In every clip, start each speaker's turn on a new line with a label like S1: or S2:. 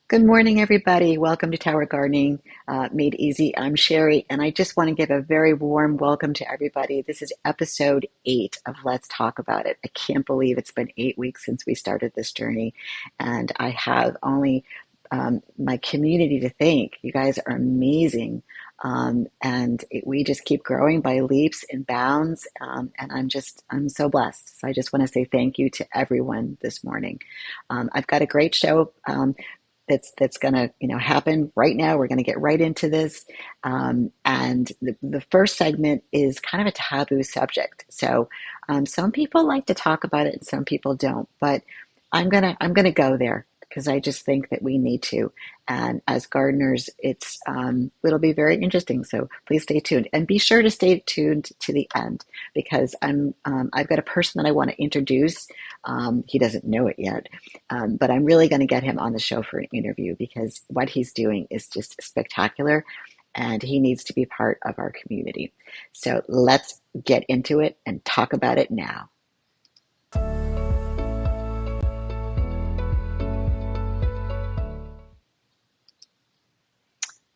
S1: Good morning, everybody. Welcome to Tower Gardening Made Easy. I'm Sherry, and I just want to give a very warm welcome to everybody. This is episode 8 of Let's Talk About It. I can't believe it's been 8 weeks since we started this journey, and I have only my community to thank. You guys are amazing, we just keep growing by leaps and bounds, and I'm so blessed. So I just want to say thank you to everyone this morning. I've got a great show. That's going to happen right now. We're going to get right into this, and the first segment is kind of a taboo subject. So some people like to talk about it, and some people don't. But I'm gonna go there because I just think that we need to. And as gardeners, it'll be very interesting. So please stay tuned, and be sure to stay tuned to the end because I've got a person that I want to introduce. He doesn't know it yet, but I'm really going to get him on the show for an interview because what he's doing is just spectacular and he needs to be part of our community. So let's get into it and talk about it now.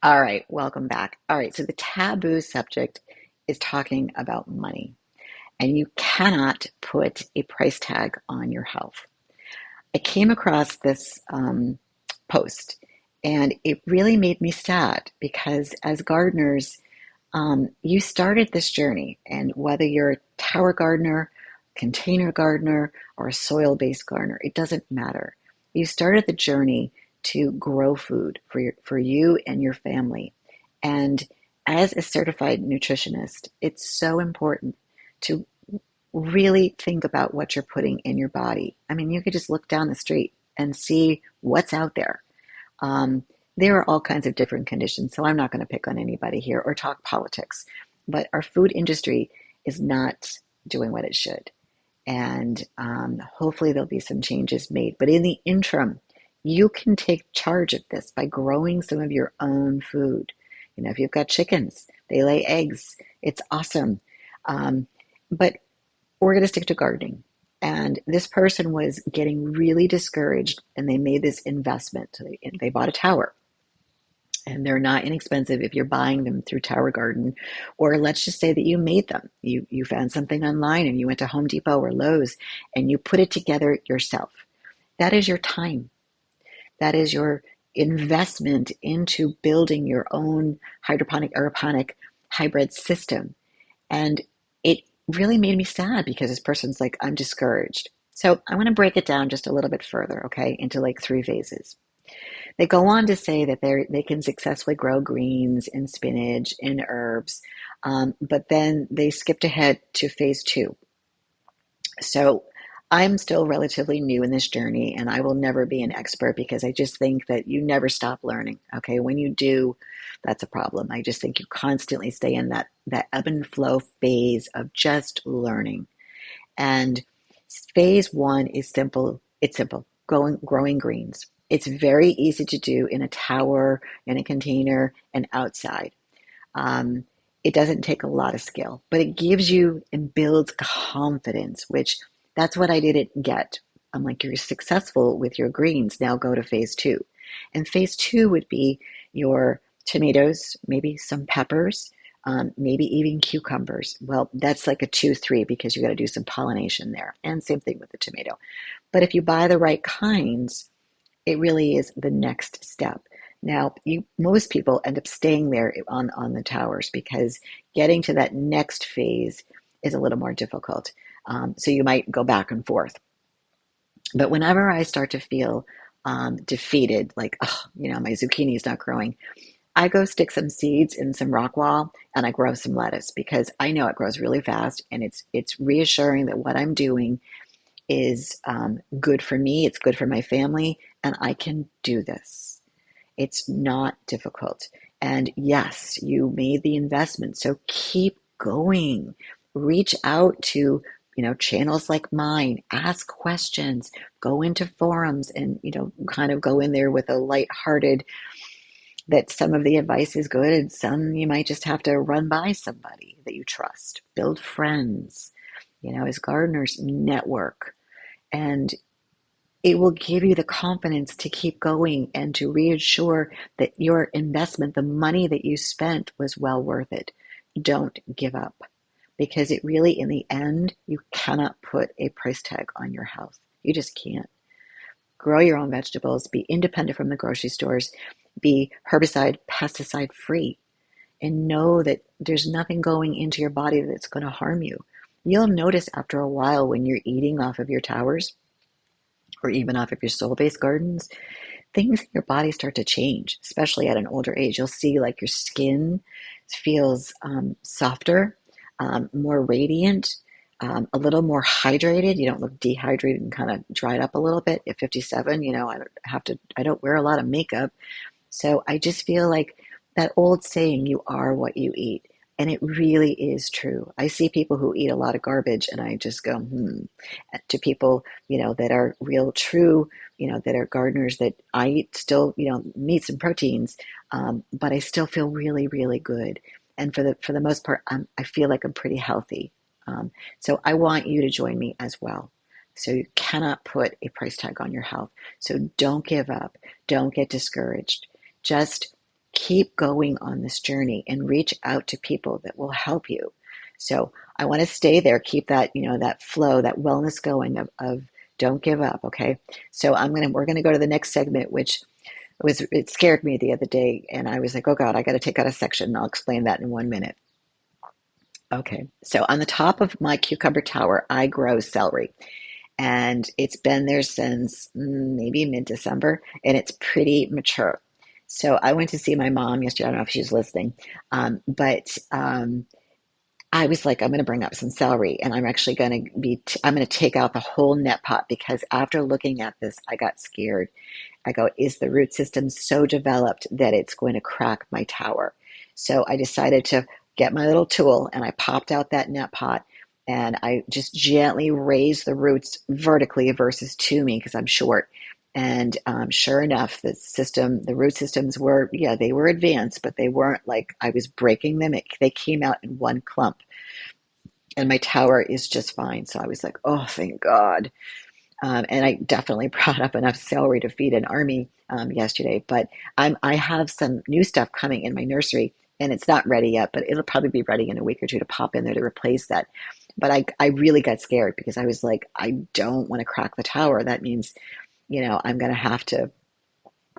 S1: All right, welcome back. All right, so the taboo subject is talking about money, and you cannot put a price tag on your health. I came across this post, and it really made me sad because as gardeners, you started this journey, and whether you're a tower gardener, container gardener, or a soil-based gardener, it doesn't matter. You started the journey to grow food for you and your family. And as a certified nutritionist, it's so important to really think about what you're putting in your body. I mean, you could just look down the street and see what's out there. Um, there are all kinds of different conditions, so I'm not going to pick on anybody here or talk politics. But our food industry is not doing what it should. And hopefully there'll be some changes made. But in the interim, you can take charge of this by growing some of your own food. If you've got chickens, they lay eggs. It's awesome. But we're going to stick to gardening. And this person was getting really discouraged and they made this investment. So they bought a tower, and they're not inexpensive if you're buying them through Tower Garden, or let's just say that you made them. You found something online and you went to Home Depot or Lowe's and you put it together yourself. That is your time. That is your investment into building your own hydroponic, aeroponic hybrid system. And it really made me sad because this person's like, I'm discouraged. So I want to break it down just a little bit further, okay, into like 3 phases. They go on to say that they can successfully grow greens and spinach and herbs, but then they skipped ahead to phase 2. So I'm still relatively new in this journey, and I will never be an expert because I just think that you never stop learning. Okay, when you do, that's a problem. I just think you constantly stay in that ebb and flow phase of just learning. And phase 1 is simple. It's simple. Growing greens. It's very easy to do in a tower, in a container, and outside. Um, it doesn't take a lot of skill, but it gives you and builds confidence, which that's what I didn't get. I'm like, you're successful with your greens. Now go to phase 2. And phase 2 would be your tomatoes, maybe some peppers, maybe even cucumbers. Well, that's like a 2-3 because you got to do some pollination there. And same thing with the tomato. But if you buy the right kinds, it really is the next step. Now, most people end up staying there on the towers because getting to that next phase is a little more difficult. So you might go back and forth. But whenever I start to feel defeated, like, oh, my zucchini is not growing, I go stick some seeds in some rock wall and I grow some lettuce because I know it grows really fast, and it's reassuring that what I'm doing is good for me, it's good for my family, and I can do this. It's not difficult. And yes, you made the investment, so keep going. Reach out to channels like mine, ask questions, go into forums, and kind of go in there with a lighthearted that some of the advice is good and some you might just have to run by somebody that you trust. Build friends, as gardeners, network. And it will give you the confidence to keep going and to reassure that your investment, the money that you spent, was well worth it. Don't give up, because it really, in the end, you cannot put a price tag on your health. You just can't. Grow your own vegetables, be independent from the grocery stores, be herbicide, pesticide free, and know that there's nothing going into your body that's going to harm you. You'll notice after a while when you're eating off of your towers or even off of your soil-based gardens, things in your body start to change, especially at an older age. You'll see like your skin feels softer, more radiant, a little more hydrated. You don't look dehydrated and kind of dried up a little bit. At 57, I don't wear a lot of makeup. So I just feel like that old saying, you are what you eat. And it really is true. I see people who eat a lot of garbage and I just go, to people, that are real true, that are gardeners, that I eat still, meats and proteins, but I still feel really, really good. And for the most part, I feel like I'm pretty healthy. So I want you to join me as well. So you cannot put a price tag on your health. So don't give up. Don't get discouraged. Just keep going on this journey and reach out to people that will help you. So I want to stay there, keep that, that flow, that wellness going of don't give up. Okay. So we're going to go to the next segment, which it scared me the other day. And I was like, oh God, I got to take out a section and I'll explain that in 1 minute. Okay. So on the top of my cucumber tower, I grow celery, and it's been there since maybe mid-December, and it's pretty mature. So I went to see my mom yesterday. I don't know if she's listening, but I was like, I'm going to bring up some celery, and I'm actually going to I'm going to take out the whole net pot, because after looking at this, I got scared. I go, is the root system so developed that it's going to crack my tower? So I decided to get my little tool and I popped out that net pot and I just gently raised the roots vertically versus to me because I'm short. And sure enough, the root systems were, yeah, they were advanced, but they weren't like I was breaking them. They came out in one clump, and my tower is just fine. So I was like, oh, thank God. And I definitely brought up enough celery to feed an army yesterday. But I have some new stuff coming in my nursery, and it's not ready yet, but it'll probably be ready in a week or two to pop in there to replace that. But I really got scared because I was like, I don't want to crack the tower. That means, I'm going to have to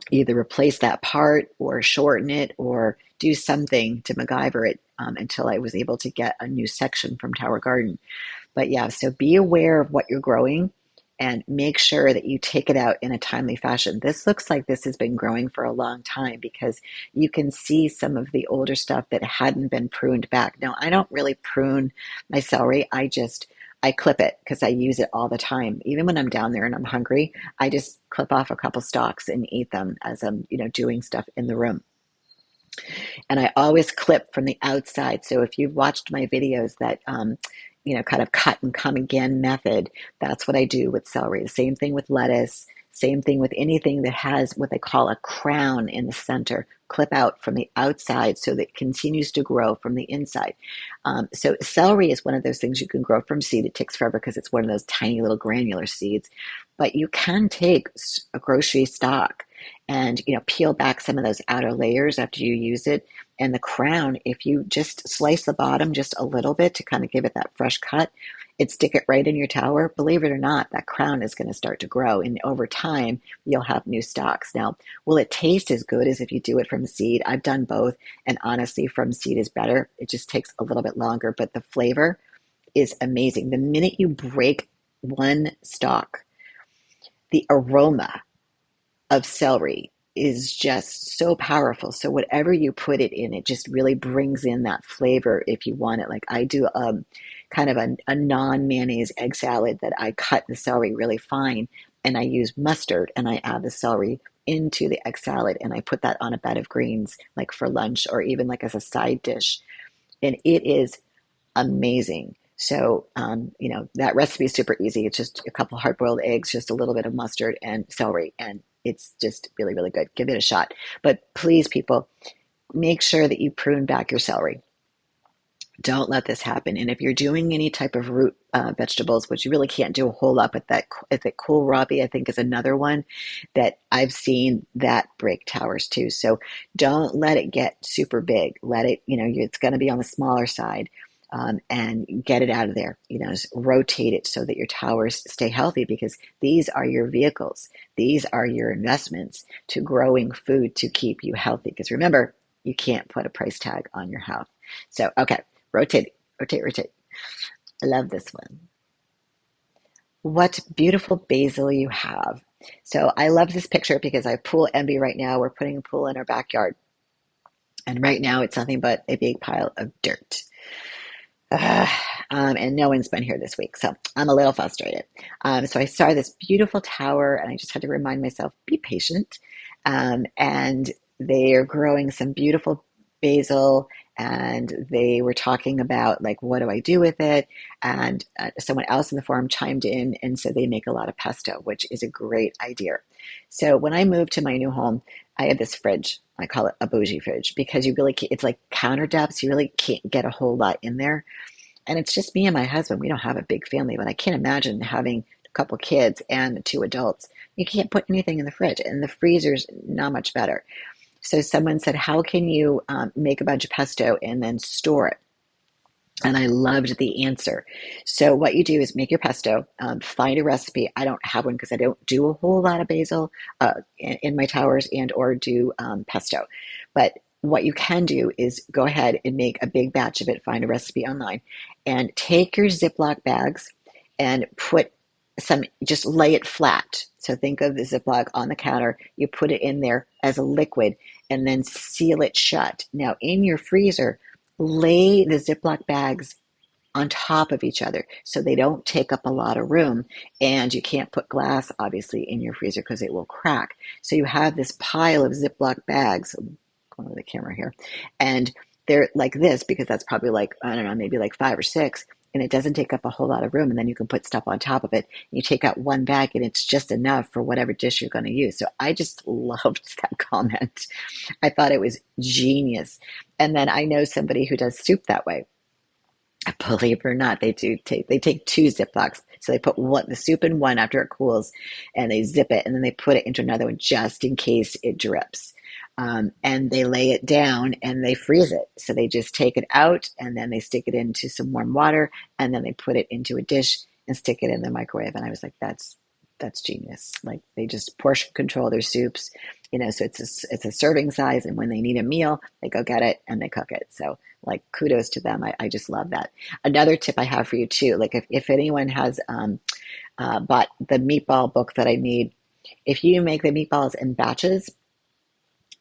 S1: either replace that part or shorten it or do something to MacGyver it until I was able to get a new section from Tower Garden. But yeah, so be aware of what you're growing and make sure that you take it out in a timely fashion. This looks like this has been growing for a long time because you can see some of the older stuff that hadn't been pruned back. Now, I don't really prune my celery. I clip it because I use it all the time. Even when I'm down there and I'm hungry, I just clip off a couple stalks and eat them as I'm, doing stuff in the room. And I always clip from the outside. So if you've watched my videos that, kind of cut and come again method, that's what I do with celery. The same thing with lettuce, same thing with anything that has what they call a crown in the center. Clip out from the outside so that it continues to grow from the inside. So celery is one of those things you can grow from seed. It takes forever because it's one of those tiny little granular seeds. But you can take a grocery stock and peel back some of those outer layers after you use it, and the crown, if you just slice the bottom just a little bit to kind of give it that fresh cut and stick it right in your tower, believe it or not, that crown is going to start to grow, and over time you'll have new stalks. Now, will it taste as good as if you do it from seed? I've done both, and honestly, from seed is better. It just takes a little bit longer, but the flavor is amazing. The minute you break one stalk, the aroma of celery is just so powerful. So whatever you put it in, it just really brings in that flavor if you want it. Like I do kind of a non-mayonnaise egg salad that I cut the celery really fine, and I use mustard and I add the celery into the egg salad and I put that on a bed of greens like for lunch or even like as a side dish. And it is amazing. So, that recipe is super easy. It's just a couple hard-boiled eggs, just a little bit of mustard and celery, and it's just really, really good. Give it a shot. But please, people, make sure that you prune back your celery. Don't let this happen. And if you're doing any type of root vegetables, which you really can't do a whole lot, but that kohlrabi, I think, is another one that I've seen that break towers too. So don't let it get super big. Let it, it's going to be on the smaller side. And get it out of there. Just rotate it so that your towers stay healthy, because these are your vehicles. These are your investments to growing food to keep you healthy. Because remember, you can't put a price tag on your health. So, okay, rotate, rotate, rotate. I love this one. What beautiful basil you have. So I love this picture because I have pool envy right now. We're putting a pool in our backyard. And right now it's nothing but a big pile of dirt. Ugh. And no one's been here this week, so I'm a little frustrated. So I saw this beautiful tower, and I just had to remind myself, be patient. And they are growing some beautiful basil, and they were talking about, like, what do I do with it? And someone else in the forum chimed in and said they make a lot of pesto, which is a great idea. So when I moved to my new home, I had this fridge. I call it a bougie fridge because you really can't, it's like counter depths. You really can't get a whole lot in there. And it's just me and my husband. We don't have a big family, but I can't imagine having a couple kids and two adults. You can't put anything in the fridge, and the freezer's not much better. So someone said, how can you make a bunch of pesto and then store it? And I loved the answer. So what you do is make your pesto, find a recipe. I don't have one because I don't do a whole lot of basil in my towers and or do pesto. But what you can do is go ahead and make a big batch of it, find a recipe online, and take your Ziploc bags and put some, just lay it flat. So think of the Ziploc on the counter. You put it in there as a liquid and then seal it shut. Now in your freezer, lay the Ziploc bags on top of each other so they don't take up a lot of room. And you can't put glass, obviously, in your freezer because it will crack. So you have this pile of Ziploc bags. I'm going over the camera here. And they're like this because that's probably like, I don't know, maybe like five or six. And it doesn't take up a whole lot of room. And then you can put stuff on top of it. You take out one bag and it's just enough for whatever dish you're going to use. So I just loved that comment. I thought it was genius. And then I know somebody who does soup that way. Believe it or not, they take two Ziplocs. So they put the soup in one after it cools, and they zip it, and then they put it into another one just in case it drips. And they lay it down and they freeze it. So they just take it out and then they stick it into some warm water, and then they put it into a dish and stick it in the microwave. And I was like, that's genius. Like, they just portion control their soups, so it's a serving size, and when they need a meal, they go get it and they cook it. So, like, kudos to them. I just love that. Another tip I have for you too, like, if anyone has bought the meatball book that I made, if you make the meatballs in batches,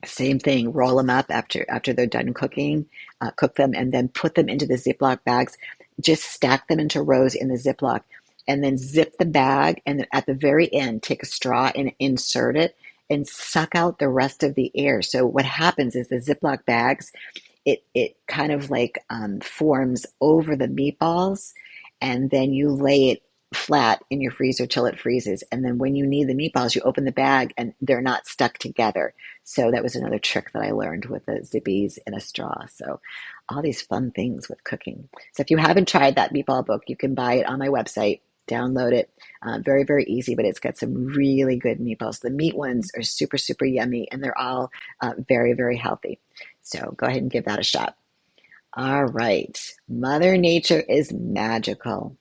S1: same thing, roll them up after they're done cooking, cook them, and then put them into the Ziploc bags. Just stack them into rows in the Ziploc, and then zip the bag. And then at the very end, take a straw and insert it, and suck out the rest of the air. So what happens is the Ziploc bags, it kind of like forms over the meatballs, and then you lay it flat in your freezer till it freezes. And then when you need the meatballs, you open the bag and they're not stuck together. So that was another trick that I learned with the zippies and a straw. So all these fun things with cooking. So if you haven't tried that meatball book, you can buy it on my website, download it. Very, very easy, but it's got some really good meatballs. The meat ones are super, super yummy, and they're all very, very healthy. So go ahead and give that a shot. All right. Mother Nature is magical.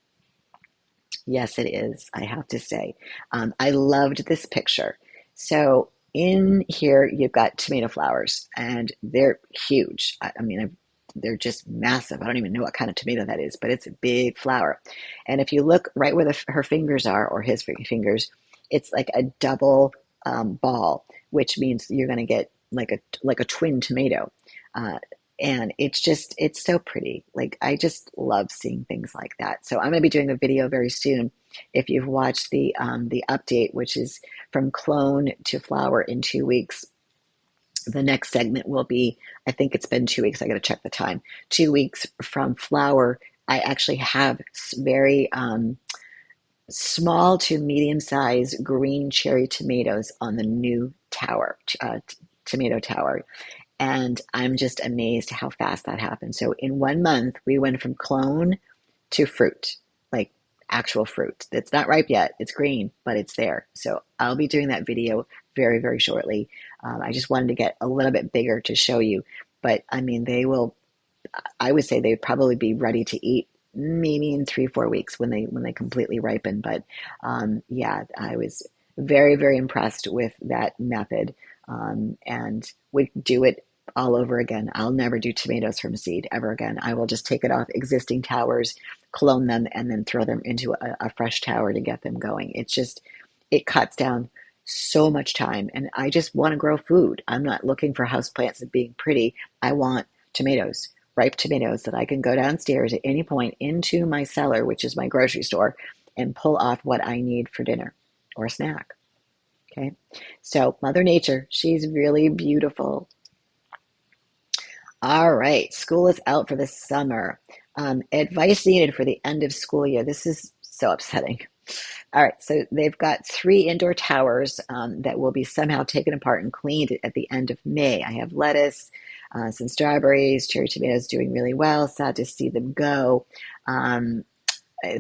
S1: Yes, it is, I have to say. I loved this picture. So in here, you've got tomato flowers, and they're huge. I mean, they're just massive. I don't even know what kind of tomato that is, but it's a big flower. And if you look right where her fingers are, or his fingers, it's like a double ball, which means you're going to get like a twin tomato. Uh, and it's so pretty. Like, I just love seeing things like that. So I'm going to be doing a video very soon. If you've watched the update, which is from clone to flower in 2 weeks, the next segment will be, I think it's been 2 weeks. I got to check the time. 2 weeks from flower. I actually have very small to medium sized green cherry tomatoes on the new tower, tomato tower. And I'm just amazed how fast that happened. So in 1 month, we went from clone to fruit, like actual fruit. It's not ripe yet. It's green, but it's there. So I'll be doing that video very, very shortly. I just wanted to get a little bit bigger to show you. But I mean, I would say they'd probably be ready to eat maybe in 3, 4 weeks when they completely ripen. But yeah, I was very, very impressed with that method, and would do it all over again. I'll never do tomatoes from seed ever again. I will just take it off existing towers, clone them, and then throw them into a fresh tower to get them going. It cuts down so much time, and I just want to grow food. I'm not looking for houseplants and being pretty. I want tomatoes, ripe tomatoes that I can go downstairs at any point into my cellar, which is my grocery store, and pull off what I need for dinner or snack. Okay. So Mother Nature, she's really beautiful. All right. School is out for the summer. Advice needed for the end of school year. This is so upsetting. All right, so they've got 3 indoor towers that will be somehow taken apart and cleaned at the end of May. I have lettuce, some strawberries, cherry tomatoes doing really well. Sad to see them go, um,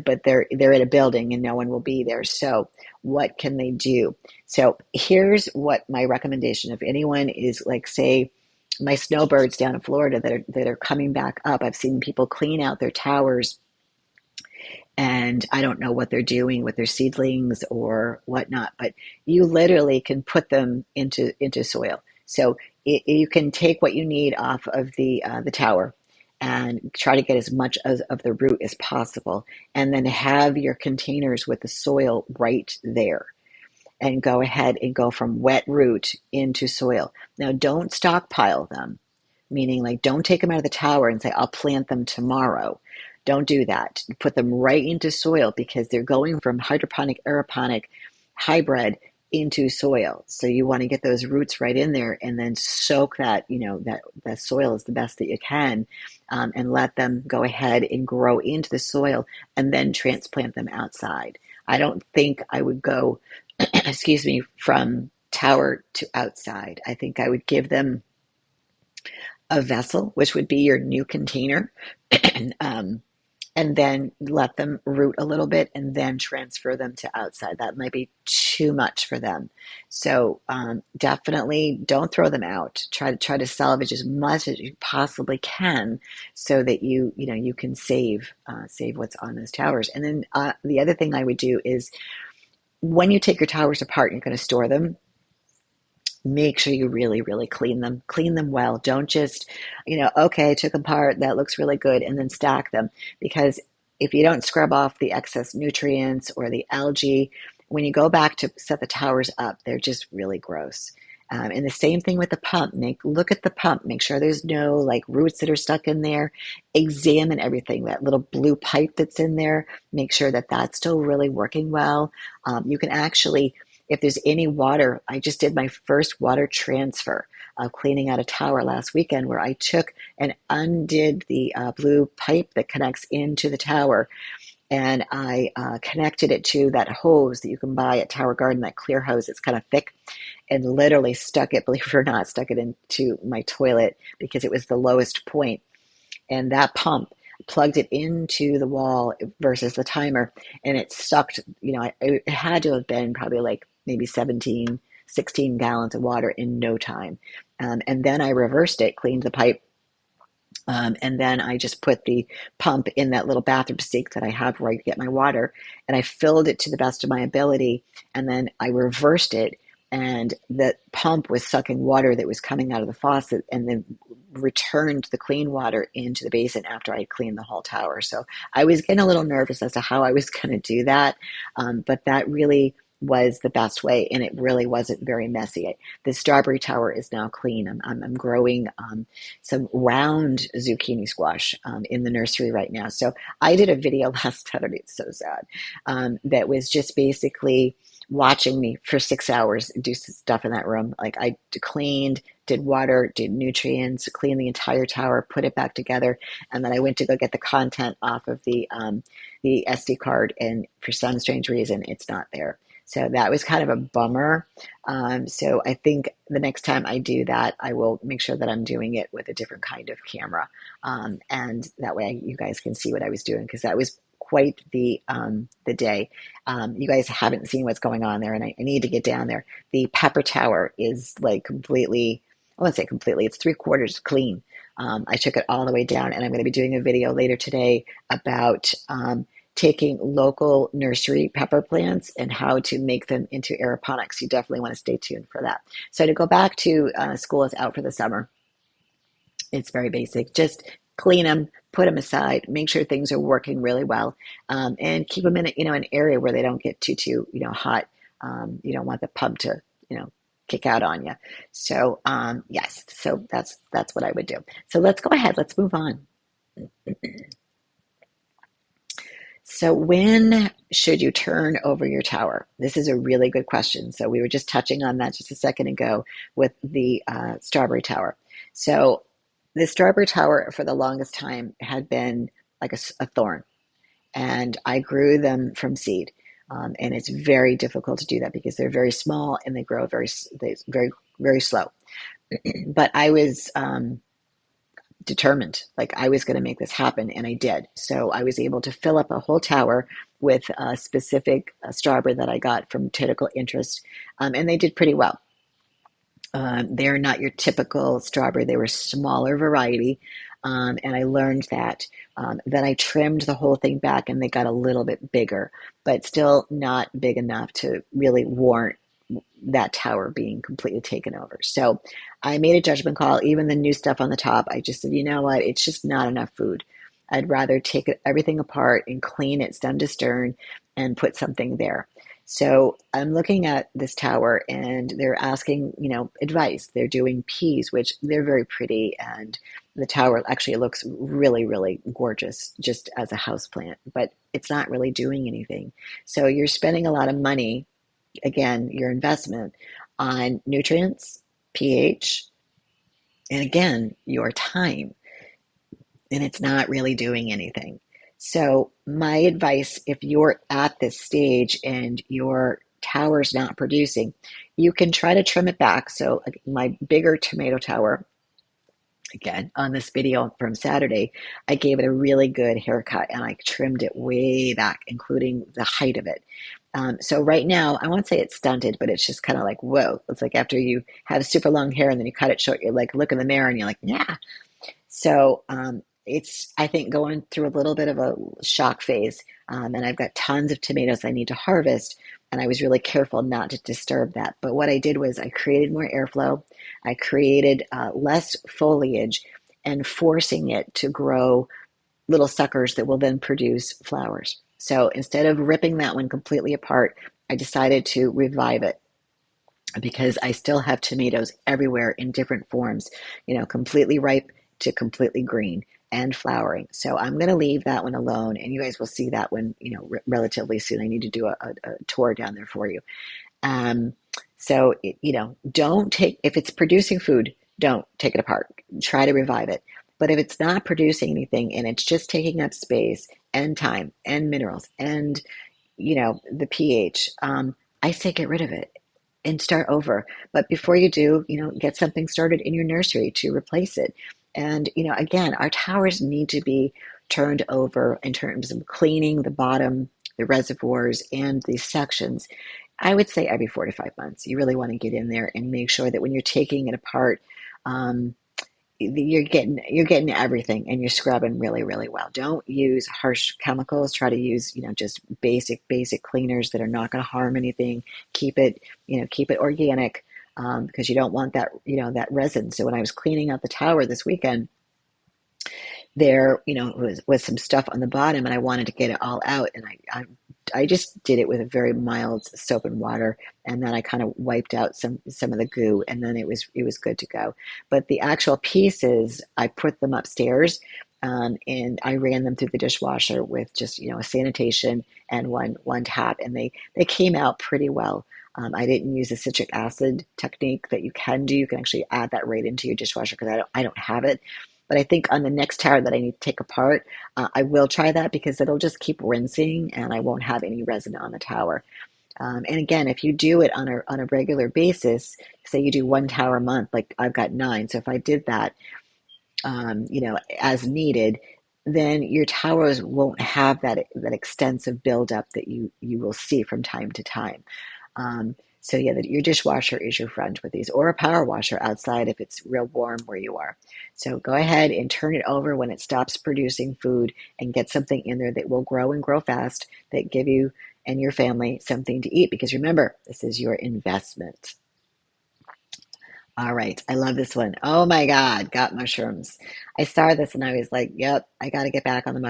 S1: but they're in a building and no one will be there. So what can they do? So here's what my recommendation. If anyone is like, say, my snowbirds down in Florida that are coming back up, I've seen people clean out their towers, and I don't know what they're doing with their seedlings or whatnot, but you literally can put them into soil. So you can take what you need off of the tower and try to get as much of the root as possible, and then have your containers with the soil right there, and go ahead and go from wet root into soil. Now, don't stockpile them, meaning like don't take them out of the tower and say, I'll plant them tomorrow. Don't do that. Put them right into soil because they're going from hydroponic, aeroponic, hybrid into soil. So you want to get those roots right in there and then soak that, that soil is the best that you can, and let them go ahead and grow into the soil and then transplant them outside. I don't think I would go, excuse me, from tower to outside. I think I would give them a vessel, which would be your new container, um, and then let them root a little bit and then transfer them to outside. That might be too much for them. So definitely don't throw them out. Try to salvage as much as you possibly can so that you can save what's on those towers. And then the other thing I would do is when you take your towers apart, you're going to store them. Make sure you really, really clean them. Clean them well. Don't just, okay, I took them apart. That looks really good, and then stack them. Because if you don't scrub off the excess nutrients or the algae, when you go back to set the towers up, they're just really gross. And the same thing with the pump. Look at the pump. Make sure there's no like roots that are stuck in there. Examine everything. That little blue pipe that's in there. Make sure that that's still really working well. You can actually, if there's any water, I just did my first water transfer of cleaning out a tower last weekend where I took and undid the blue pipe that connects into the tower, and I connected it to that hose that you can buy at Tower Garden, that clear hose. It's kind of thick, and literally stuck it, believe it or not, stuck it into my toilet because it was the lowest point. And that pump plugged it into the wall versus the timer, and it sucked, it had to have been probably like maybe 17, 16 gallons of water in no time. And then I reversed it, cleaned the pipe, and then I just put the pump in that little bathroom sink that I have where I get my water, and I filled it to the best of my ability, and then I reversed it, and the pump was sucking water that was coming out of the faucet, and then returned the clean water into the basin after I cleaned the whole tower. So I was getting a little nervous as to how I was going to do that, but that really was the best way, and it really wasn't very messy. The strawberry tower is now clean. I'm growing some round zucchini squash in the nursery right now. So I did a video last Saturday, it's so sad, that was just basically watching me for 6 hours do stuff in that room. Like I cleaned, did water, did nutrients, cleaned the entire tower, put it back together, and then I went to go get the content off of the SD card, and for some strange reason, it's not there. So that was kind of a bummer. So I think the next time I do that, I will make sure that I'm doing it with a different kind of camera. And that way you guys can see what I was doing, because that was quite the day. You guys haven't seen what's going on there, and I need to get down there. The pepper tower is like completely, I won't say completely, it's three-quarters clean. I took it all the way down, and I'm going to be doing a video later today about taking local nursery pepper plants and how to make them into aeroponics. You definitely want to stay tuned for that. So to go back to school is out for the summer, it's very basic. Just clean them, put them aside, make sure things are working really well, and keep them in an area where they don't get too hot. You don't want the pub to kick out on you. So yes, so that's what I would do. So let's go ahead. Let's move on. So when should you turn over your tower? This is a really good question. So we were just touching on that just a second ago with the strawberry tower. So the strawberry tower for the longest time had been like a thorn, and I grew them from seed. And it's very difficult to do that because they're very small and they grow very slow. But I was determined, like I was going to make this happen, and I did. So I was able to fill up a whole tower with a specific strawberry that I got from Tentacle Interest, and they did pretty well. They're not your typical strawberry; they were smaller variety, and I learned that. Then I trimmed the whole thing back, and they got a little bit bigger, but still not big enough to really warrant that tower being completely taken over. So I made a judgment call. Even the new stuff on the top, I just said, you know what? It's just not enough food. I'd rather take everything apart and clean it stem to stern and put something there. So I'm looking at this tower, and they're asking, advice. They're doing peas, which they're very pretty, and the tower actually looks really, really gorgeous just as a house plant, but it's not really doing anything. So you're spending a lot of money, again, your investment, on nutrients, pH, and again, your time, and it's not really doing anything. So my advice, if you're at this stage and your tower's not producing, you can try to trim it back. So my bigger tomato tower, again, on this video from Saturday, I gave it a really good haircut and I trimmed it way back, including the height of it. So right now, I won't say it's stunted, but it's just kind of like, whoa. It's like after you have super long hair and then you cut it short, you're like, look in the mirror and you're like, yeah. So it's, I think, going through a little bit of a shock phase. And I've got tons of tomatoes I need to harvest. And I was really careful not to disturb that. But what I did was I created more airflow. I created less foliage and forcing it to grow little suckers that will then produce flowers. So instead of ripping that one completely apart, I decided to revive it because I still have tomatoes everywhere in different forms, completely ripe to completely green and flowering. So I'm going to leave that one alone, and you guys will see that one, relatively soon. I need to do a tour down there for you. Um, so, don't take, if it's producing food, don't take it apart. Try to revive it. But if it's not producing anything and it's just taking up space and time and minerals and, the pH, I say get rid of it and start over. But before you do, get something started in your nursery to replace it. And, again, our towers need to be turned over in terms of cleaning the bottom, the reservoirs, and the sections. I would say every 4 to 5 months. You really want to get in there and make sure that when you're taking it apart, um, you're getting everything and you're scrubbing really, really well. Don't use harsh chemicals. Try to use, just basic cleaners that are not going to harm anything. Keep it organic, because you don't want that resin. So when I was cleaning out the tower this weekend, there, was some stuff on the bottom, and I wanted to get it all out, and I just did it with a very mild soap and water, and then I kind of wiped out some of the goo, and then it was good to go. But the actual pieces, I put them upstairs, and I ran them through the dishwasher with just a sanitation and one tap, and they came out pretty well. I didn't use a citric acid technique that you can do. You can actually add that right into your dishwasher because I don't have it. But I think on the next tower that I need to take apart, I will try that because it'll just keep rinsing and I won't have any resin on the tower. And again, if you do it on a regular basis, say you do one tower a month, like I've got nine. So if I did that, as needed, then your towers won't have that extensive buildup that you will see from time to time. So yeah, your dishwasher is your friend with these, or a power washer outside if it's real warm where you are. So go ahead and turn it over when it stops producing food and get something in there that will grow and grow fast, that give you and your family something to eat. Because remember, this is your investment. All right, I love this one. Oh my God, got mushrooms. I saw this and I was like, "Yep, I got to get back on the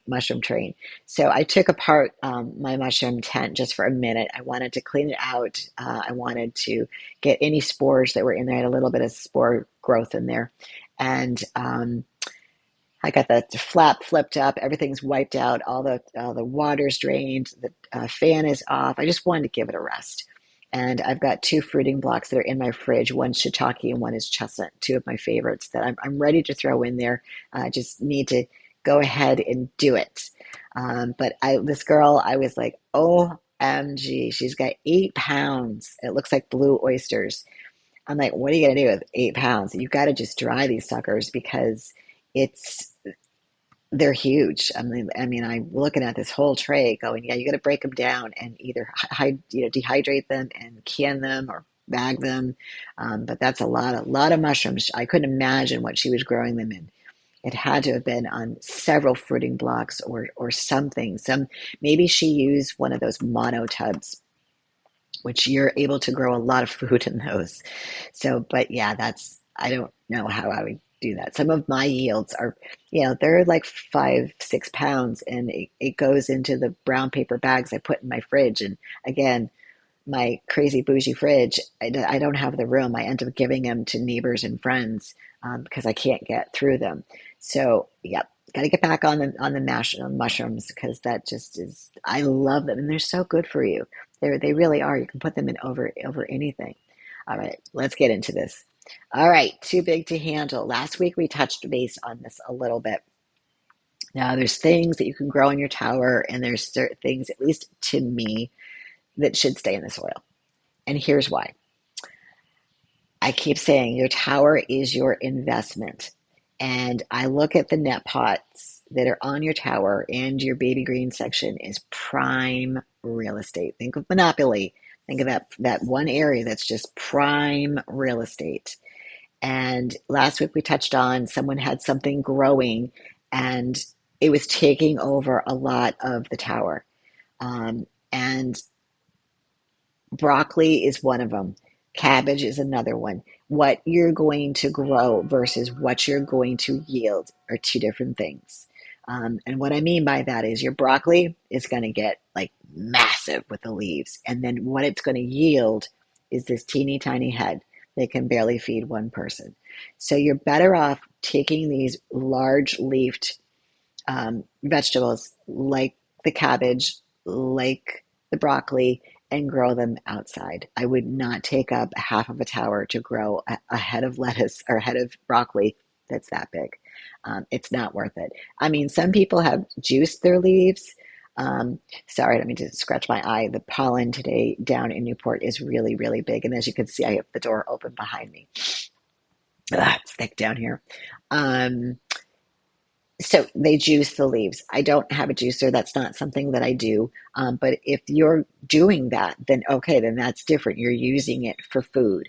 S1: mushroom train." So I took apart my mushroom tent just for a minute. I wanted to clean it out. I wanted to get any spores that were in there. I had a little bit of spore growth in there, and I got the flap flipped up. Everything's wiped out. All the water's drained. The fan is off. I just wanted to give it a rest. And I've got two fruiting blocks that are in my fridge. One's shiitake and one is chestnut, two of my favorites that I'm ready to throw in there. I just need to go ahead and do it. This girl, I was like, OMG, she's got 8 pounds. It looks like blue oysters. I'm like, what are you going to do with 8 pounds? You've got to just dry these suckers because it's they're huge. I'm looking at this whole tray going, yeah, you got to break them down and either dehydrate them and can them or bag them. But that's a lot of mushrooms. I couldn't imagine what she was growing them in. It had to have been on several fruiting blocks or something. Maybe she used one of those mono tubs, which you're able to grow a lot of food in those. So, but yeah, I don't know how I would do that. Some of my yields are, they're like 5, 6 pounds, and it goes into the brown paper bags I put in my fridge. And again, my crazy bougie fridge, I don't have the room. I end up giving them to neighbors and friends because I can't get through them. So, yep, got to get back on the mushrooms because that just is. I love them and they're so good for you. They really are. You can put them in over anything. All right, let's get into this. All right, too big to handle. Last week we touched base on this a little bit. Now, there's things that you can grow in your tower, and there's certain things, at least to me, that should stay in the soil. And here's why. I keep saying your tower is your investment. And I look at the net pots that are on your tower, and your baby green section is prime real estate. Think of Monopoly. Think of that one area that's just prime real estate. And last week we touched on someone had something growing and it was taking over a lot of the tower. And broccoli is one of them. Cabbage is another one. What you're going to grow versus what you're going to yield are two different things. And what I mean by that is your broccoli is going to get like massive with the leaves. And then what it's going to yield is this teeny tiny head that can barely feed one person. So you're better off taking these large leafed vegetables like the cabbage, like the broccoli, and grow them outside. I would not take up half of a tower to grow a head of lettuce or a head of broccoli that's that big. It's not worth it. I mean, some people have juiced their leaves. Sorry, let me just scratch my eye. The pollen today down in Newport is really, really big. And as you can see, I have the door open behind me. It's thick down here. Um, so they juice the leaves. I don't have a juicer. That's not something that I do. But if you're doing that, then okay, then that's different. You're using it for food.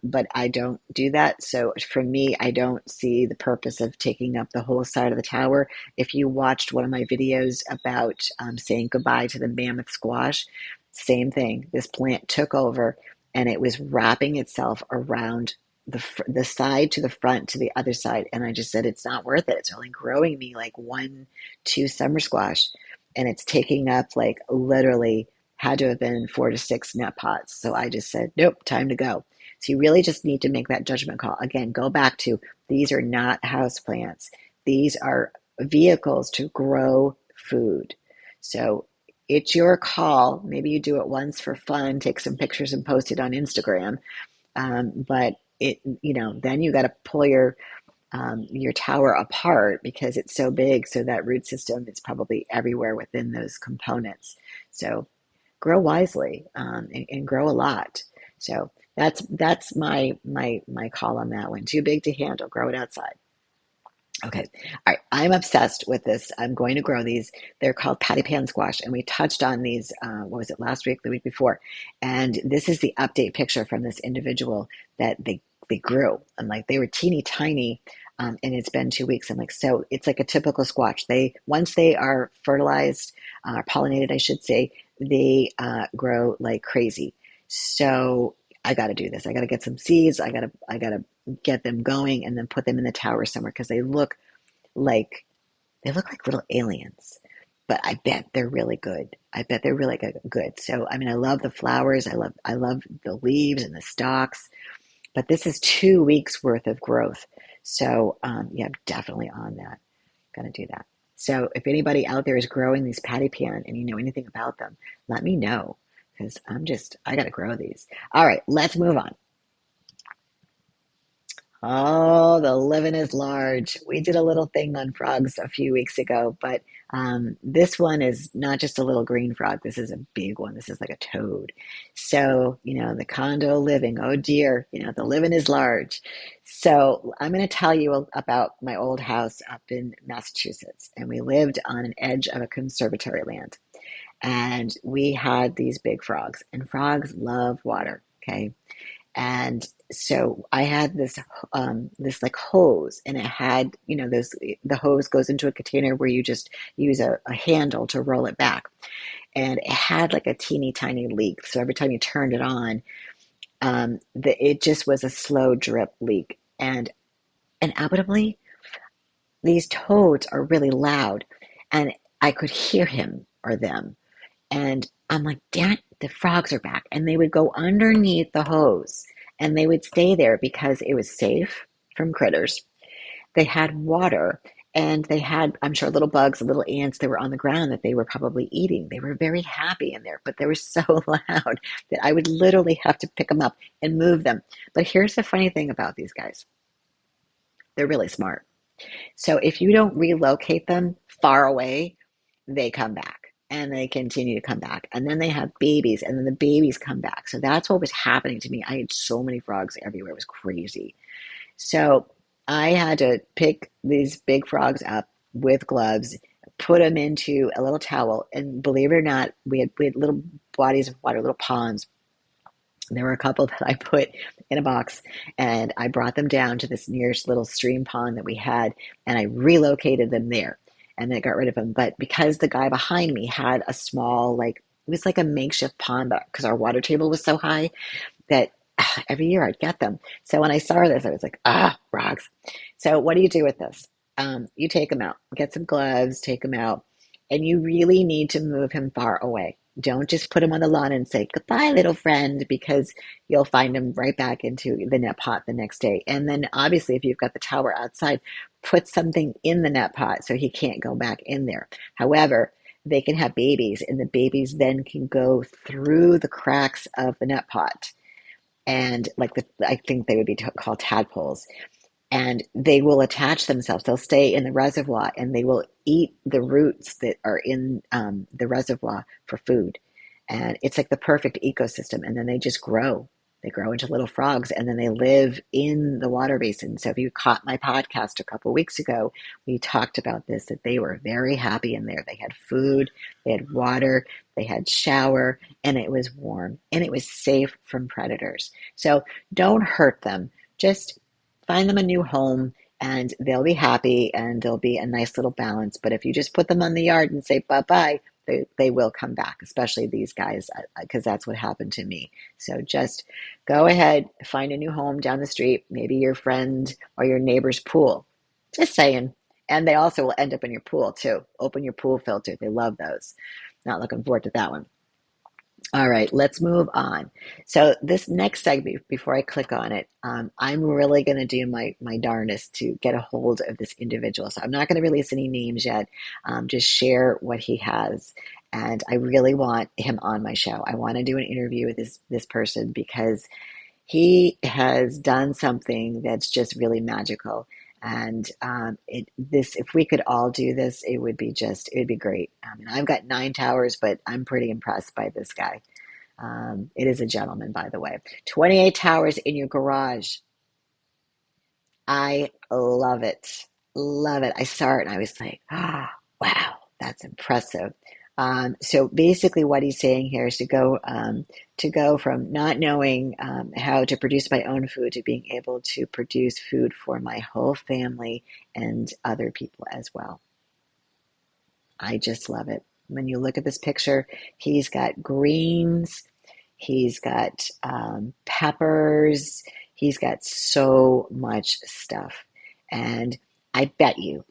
S1: But I don't do that. So for me, I don't see the purpose of taking up the whole side of the tower. If you watched one of my videos about saying goodbye to the mammoth squash, same thing. This plant took over and it was wrapping itself around the side to the front to the other side, and I just said it's not worth it. It's only growing me like 1, 2 summer squash, and it's taking up like literally had to have been 4 to 6 net pots. So I just said nope, time to go. So you really just need to make that judgment call. Again, go back to these are not house plants. These are vehicles to grow food. So it's your call. Maybe you do it once for fun, take some pictures and post it on Instagram. But then you got to pull your tower apart because it's so big. So that root system is probably everywhere within those components. So grow wisely, and grow a lot. So that's my call on that one. Too big to handle, grow it outside. Okay. All right. I'm obsessed with this. I'm going to grow these. They're called patty pan squash. And we touched on these, what was it, last week, the week before. And this is the update picture from this individual that they grew. I'm like, they were teeny tiny. And it's been 2 weeks. I'm like, so it's like a typical squash. Once they are fertilized, pollinated, I should say, they grow like crazy. So I got to do this. I got to get some seeds. I got to get them going and then put them in the tower somewhere because like they look like little aliens. But I bet they're really good. I bet they're really good. So I mean, I love the flowers. I love the leaves and the stalks. But this is 2 weeks worth of growth. So yeah, I'm definitely on that. Gonna do that. So if anybody out there is growing these patty pan and you know anything about them, let me know because I gotta grow these. All right, let's move on. Oh, the living is large. We did a little thing on frogs a few weeks ago, but this one is not just a little green frog. This is a big one. This is like a toad. So, the condo living, oh dear, the living is large. So, I'm going to tell you about my old house up in Massachusetts, and we lived on an edge of a conservatory land, and we had these big frogs, and frogs love water. Okay. And so I had this like hose, and it had those the hose goes into a container where you just use a handle to roll it back, and it had like a teeny tiny leak. So every time you turned it on, it just was a slow drip leak, and inevitably these toads are really loud, and I could hear him or them, and I'm like, damn, the frogs are back. And they would go underneath the hose and they would stay there because it was safe from critters. They had water, and they had, I'm sure, little bugs, little ants that were on the ground that they were probably eating. They were very happy in there, but they were so loud that I would literally have to pick them up and move them. But here's the funny thing about these guys, they're really smart. So if you don't relocate them far away, they come back and they continue to come back. And then they have babies, and then the babies come back. So that's what was happening to me. I had so many frogs everywhere. It was crazy. So I had to pick these big frogs up with gloves, put them into a little towel, and believe it or not, we had little bodies of water, little ponds. There were a couple that I put in a box, and I brought them down to this nearest little stream pond that we had, and I relocated them there, and then got rid of them. But because the guy behind me had a small, like, it was like a makeshift pond because our water table was so high that every year I'd get them. So when I saw this, I was like, frogs. So what do you do with this? You take them out, get some gloves, take them out, and you really need to move him far away. Don't just put him on the lawn and say, goodbye, little friend, because you'll find him right back into the net pot the next day. And then obviously, if you've got the tower outside, put something in the net pot so he can't go back in there. However, they can have babies, and the babies then can go through the cracks of the net pot, and like I think they would be called tadpoles, and they will attach themselves. They'll stay in the reservoir, and they will eat the roots that are in the reservoir for food. And it's like the perfect ecosystem. And then they just grow. They grow into little frogs, and then they live in the water basin. So if you caught my podcast a couple weeks ago, we talked about this, that they were very happy in there. They had food, they had water, they had shower, and it was warm, and it was safe from predators. So don't hurt them. Just find them a new home, and they'll be happy, and there'll be a nice little balance. But if you just put them on the yard and say bye bye, they will come back, especially these guys, because that's what happened to me. So just go ahead, find a new home down the street, maybe your friend or your neighbor's pool. Just saying. And they also will end up in your pool too. Open your pool filter. They love those. Not looking forward to that one. All right, let's move on. So this next segment, before I click on it, I'm really going to do my darndest to get a hold of this individual. So I'm not going to release any names yet. Just share what he has, and I really want him on my show. I want to do an interview with this person because he has done something that's just really magical. And this, if we could all do this, it would be great. I mean, I've got 9 towers, but I'm pretty impressed by this guy. It is a gentleman, by the way. 28 towers in your garage. I love it. Love it. I saw it and I was like, ah, wow, that's impressive. So basically, what he's saying here is to go from not knowing how to produce my own food to being able to produce food for my whole family and other people as well. I just love it. When you look at this picture, he's got greens, he's got peppers, he's got so much stuff. And I bet you,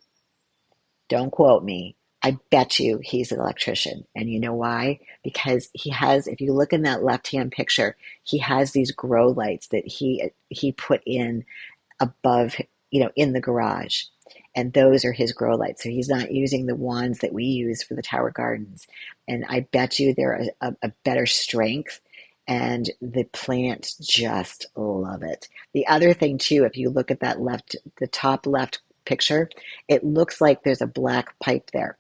S1: don't quote me, I bet you he's an electrician. And you know why? Because he has, if you look in that left-hand picture, he has these grow lights that he put in above, in the garage. And those are his grow lights. So he's not using the wands that we use for the tower gardens. And I bet you they're a better strength. And the plants just love it. The other thing, too, if you look at the top left picture, it looks like there's a black pipe there.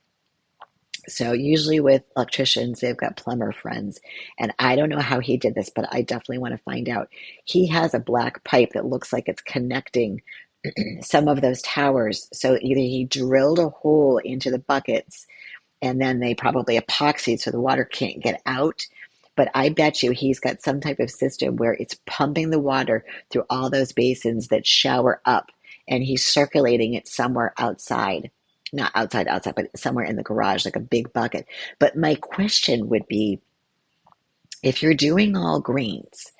S1: So usually with electricians, they've got plumber friends. And I don't know how he did this, but I definitely want to find out. He has a black pipe that looks like it's connecting some of those towers. So either he drilled a hole into the buckets and then they probably epoxied so the water can't get out. But I bet you he's got some type of system where it's pumping the water through all those basins that shower up and he's circulating it somewhere outside. Not outside, but somewhere in the garage, like a big bucket. But my question would be, if you're doing all greens,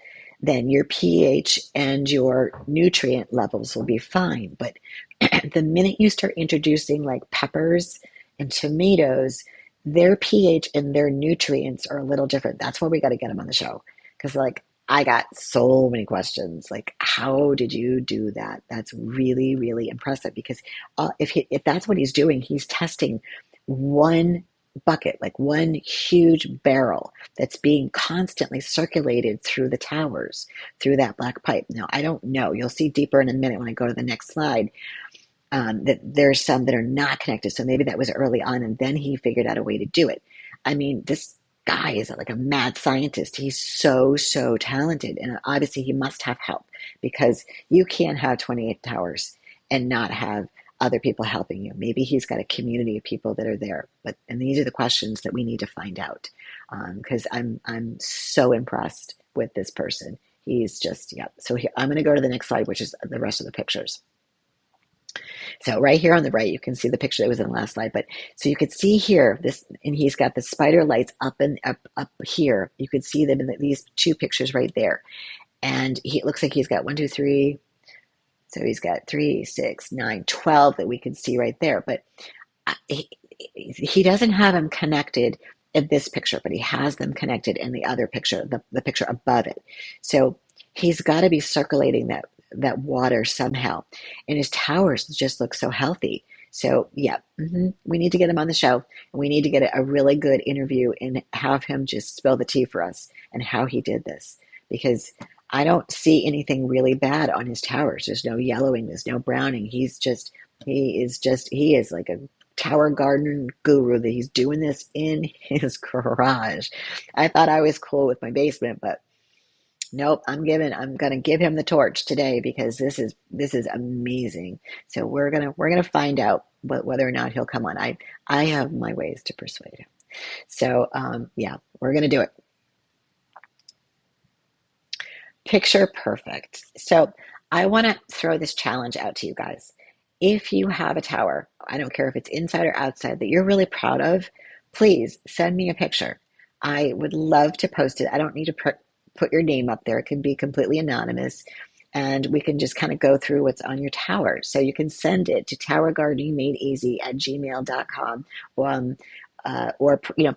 S1: then your pH and your nutrient levels will be fine. But the minute you start introducing like peppers and tomatoes, their pH and their nutrients are a little different. That's why we got to get them on the show. Because, like, I got so many questions. Like, how did you do that? That's really, really impressive. Because if that's what he's doing, he's testing one bucket, like one huge barrel that's being constantly circulated through the towers, through that black pipe. Now, I don't know. You'll see deeper in a minute when I go to the next slide that there's some that are not connected. So maybe that was early on, and then he figured out a way to do it. I mean, this guy is like a mad scientist. He's so, so talented. And obviously, he must have help because you can't have 28 towers and not have other people helping you. Maybe he's got a community of people that are there. And these are the questions that we need to find out because I'm so impressed with this person. He's just, yeah. So I'm going to go to the next slide, which is the rest of the pictures. So right here on the right, you can see the picture that was in the last slide. But so you could see here this, and he's got the spider lights up here. You could see them in these two pictures right there. And it looks like he's got 1, 2, 3. So he's got 3, 6, 9, 12 that we can see right there. But he doesn't have them connected in this picture, but he has them connected in the other picture, the picture above it. So he's got to be circulating that water somehow. And his towers just look so healthy. So yeah, we need to get him on the show. And we need to get a really good interview and have him just spill the tea for us and how he did this. Because I don't see anything really bad on his towers. There's no yellowing, there's no browning. He is like a tower garden guru that he's doing this in his garage. I thought I was cool with my basement, but nope, I'm gonna give him the torch today because this is amazing. So we're gonna find out whether or not he'll come on. I have my ways to persuade him. So yeah, we're gonna do it. Picture perfect. So I want to throw this challenge out to you guys. If you have a tower, I don't care if it's inside or outside, that you're really proud of, please send me a picture. I would love to post it. I don't need to put your name up there. It can be completely anonymous. And we can just kind of go through what's on your tower. So you can send it to towergardeningmadeeasy@gmail.com or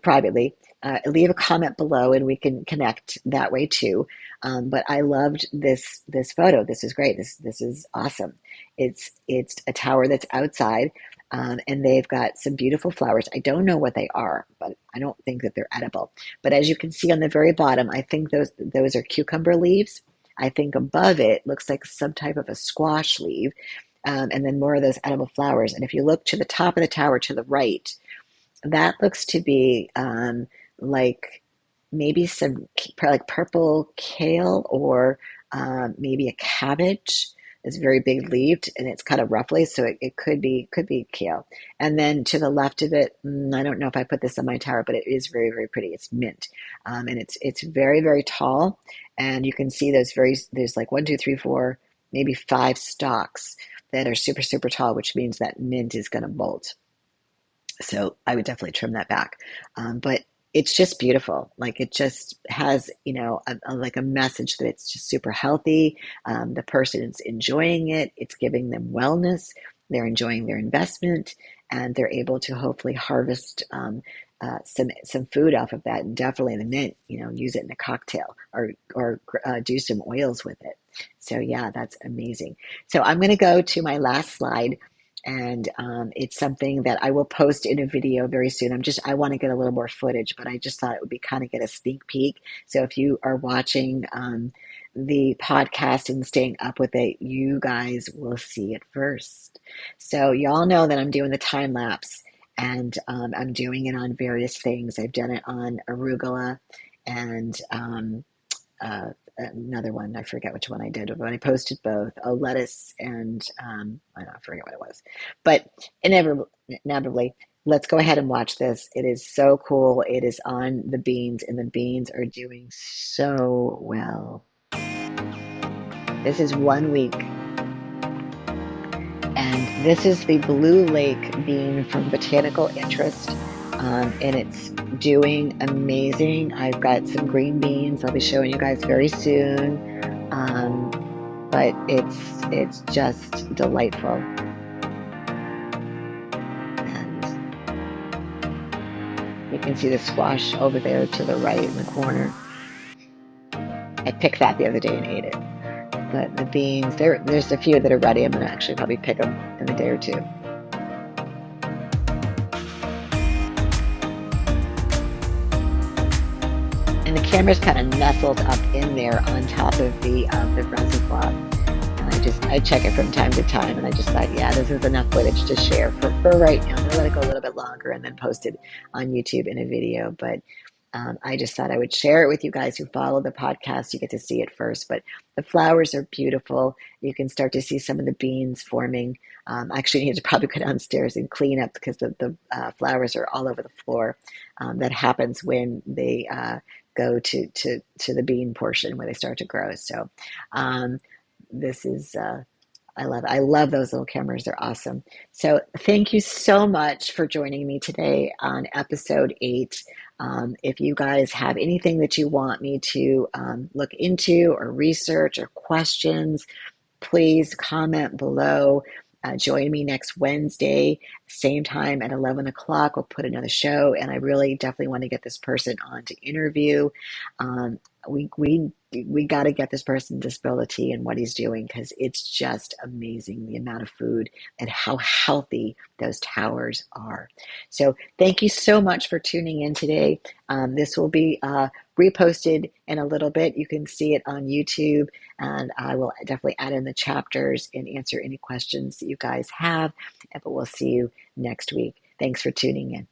S1: privately. Leave a comment below and we can connect that way too. But I loved this photo. This is great. This is awesome. It's a tower that's outside, and they've got some beautiful flowers. I don't know what they are, but I don't think that they're edible. But as you can see on the very bottom, I think those are cucumber leaves. I think above it looks like some type of a squash leaf. and then more of those edible flowers. And if you look to the top of the tower to the right, that looks to be like maybe some like purple kale or maybe a cabbage. It's very big leaved and it's cut up roughly, so it could be kale. And then to the left of it, I don't know if I put this on my tower, but it is very, very pretty. It's mint, and it's very, very tall. And you can see there's like one, two, three, four, maybe five stalks that are super, super tall, which means that mint is going to bolt. So I would definitely trim that back. But it's just beautiful. Like it just has, like a message that it's just super healthy. The person is enjoying it. It's giving them wellness. They're enjoying their investment, and they're able to hopefully harvest some food off of that. And definitely the mint, use it in a cocktail or do some oils with it. So yeah, that's amazing. So I'm going to go to my last slide, and it's something that I will post in a video very soon. I want to get a little more footage, but I just thought it would be kind of get a sneak peek. So if you are watching the podcast and staying up with it, you guys will see it first. So y'all know that I'm doing the time lapse, and I'm doing it on various things. I've done it on arugula and uh, another one. I forget which one I did, but I posted both a lettuce and I don't forget what it was. But inevitably, let's go ahead and watch this. It is so cool. It is on the beans, and the beans are doing so well. This is 1 week, and this is the Blue Lake bean from Botanical Interest. And it's doing amazing. I've got some green beans I'll be showing you guys very soon. Um, but it's just delightful. And you can see the squash over there to the right in the corner. I picked that the other day and ate it. But the beans, there's a few that are ready. I'm gonna actually probably pick them in a day or two. And the camera's kind of nestled up in there on top of the reservoir. And I check it from time to time, and I just thought, yeah, this is enough footage to share for right now. I'm gonna let it go a little bit longer and then post it on YouTube in a video. But I just thought I would share it with you guys who follow the podcast. You get to see it first, but the flowers are beautiful. You can start to see some of the beans forming. Actually, you need to probably go downstairs and clean up because the flowers are all over the floor. That happens when they go to the bean portion where they start to grow. So this is I love those little cameras. They're awesome. So thank you so much for joining me today on episode 8. If you guys have anything that you want me to look into or research or questions, please comment below. Join me next Wednesday, same time at 11 o'clock. We'll put another show, and I really definitely want to get this person on to interview. Um, we got to get this person to spill the tea and what he's doing, because it's just amazing the amount of food and how healthy those towers are. So thank you so much for tuning in today. This will be reposted in a little bit. You can see it on YouTube, and I will definitely add in the chapters and answer any questions that you guys have. But we'll see you next week. Thanks for tuning in.